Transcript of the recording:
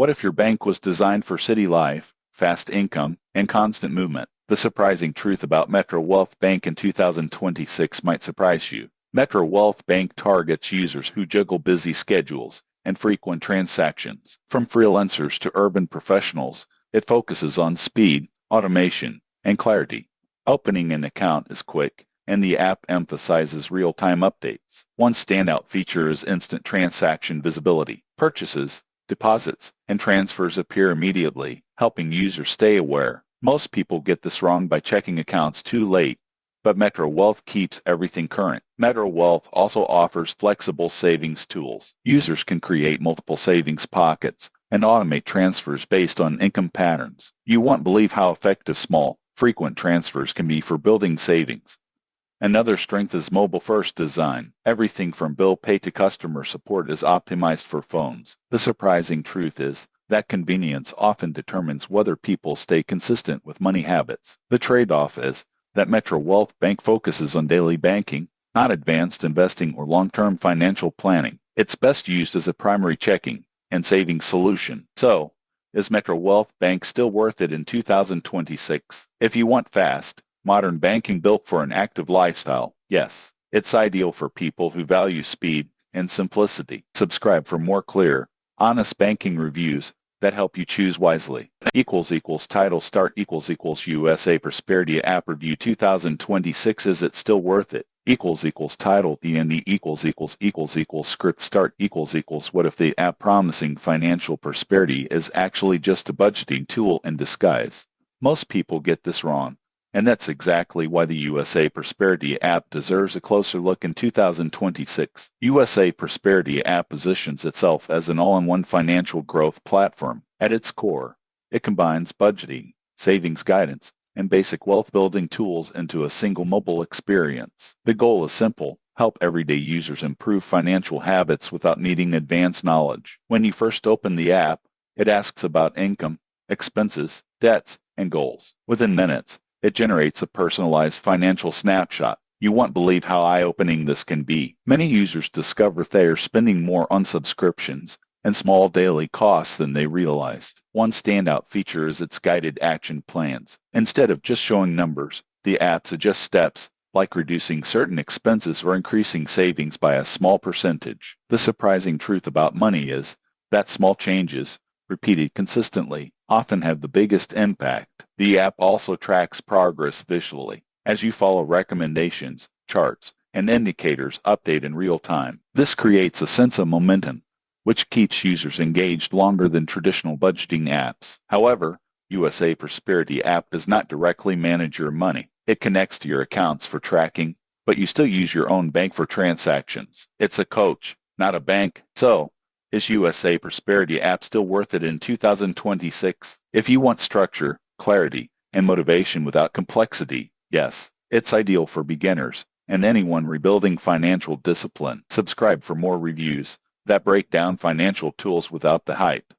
What if your bank was designed for city life, fast income, and constant movement? The surprising truth about MetroWealth Bank in 2026 might surprise you. MetroWealth Bank targets users who juggle busy schedules and frequent transactions. From freelancers to urban professionals, it focuses on speed, automation, and clarity. Opening an account is quick, and the app emphasizes real-time updates. One standout feature is instant transaction visibility. Purchases, deposits, and transfers appear immediately, helping users stay aware. Most people get this wrong by checking accounts too late, but MetroWealth keeps everything current. MetroWealth also offers flexible savings tools. Users can create multiple savings pockets and automate transfers based on income patterns. You won't believe how effective small, frequent transfers can be for building savings. Another strength is mobile-first design. Everything from bill pay to customer support is optimized for phones. The surprising truth is that convenience often determines whether people stay consistent with money habits. The trade-off is that MetroWealth Bank focuses on daily banking, not advanced investing or long-term financial planning. It's best used as a primary checking and savings solution. So, is MetroWealth Bank still worth it in 2026? If you want fast, modern banking built for an active lifestyle, yes, it's ideal for people who value speed and simplicity. Subscribe for more clear, honest banking reviews that help you choose wisely. Title start USA Prosperity App Review 2026. Is it still worth it? Title DND script start what if the app promising financial prosperity is actually just a budgeting tool in disguise? Most people get this wrong, and that's exactly why the USA Prosperity app deserves a closer look in 2026. USA Prosperity app positions itself as an all-in-one financial growth platform. At its core, it combines budgeting, savings guidance, and basic wealth-building tools into a single mobile experience. The goal is simple: help everyday users improve financial habits without needing advanced knowledge. When you first open the app, it asks about income, expenses, debts, and goals. Within minutes, it generates a personalized financial snapshot. You won't believe how eye-opening this can be. Many users discover they are spending more on subscriptions and small daily costs than they realized. One standout feature is its guided action plans. Instead of just showing numbers, the app suggests steps like reducing certain expenses or increasing savings by a small percentage. The surprising truth about money is that small changes, repeated consistently, often have the biggest impact. The app also tracks progress visually, as you follow recommendations, charts, and indicators update in real time. This creates a sense of momentum, which keeps users engaged longer than traditional budgeting apps. However, USA Prosperity app does not directly manage your money. It connects to your accounts for tracking, but you still use your own bank for transactions. It's a coach, not a bank. So, is USA Prosperity app still worth it in 2026? If you want structure, clarity, and motivation without complexity, yes, it's ideal for beginners and anyone rebuilding financial discipline. Subscribe for more reviews that break down financial tools without the hype.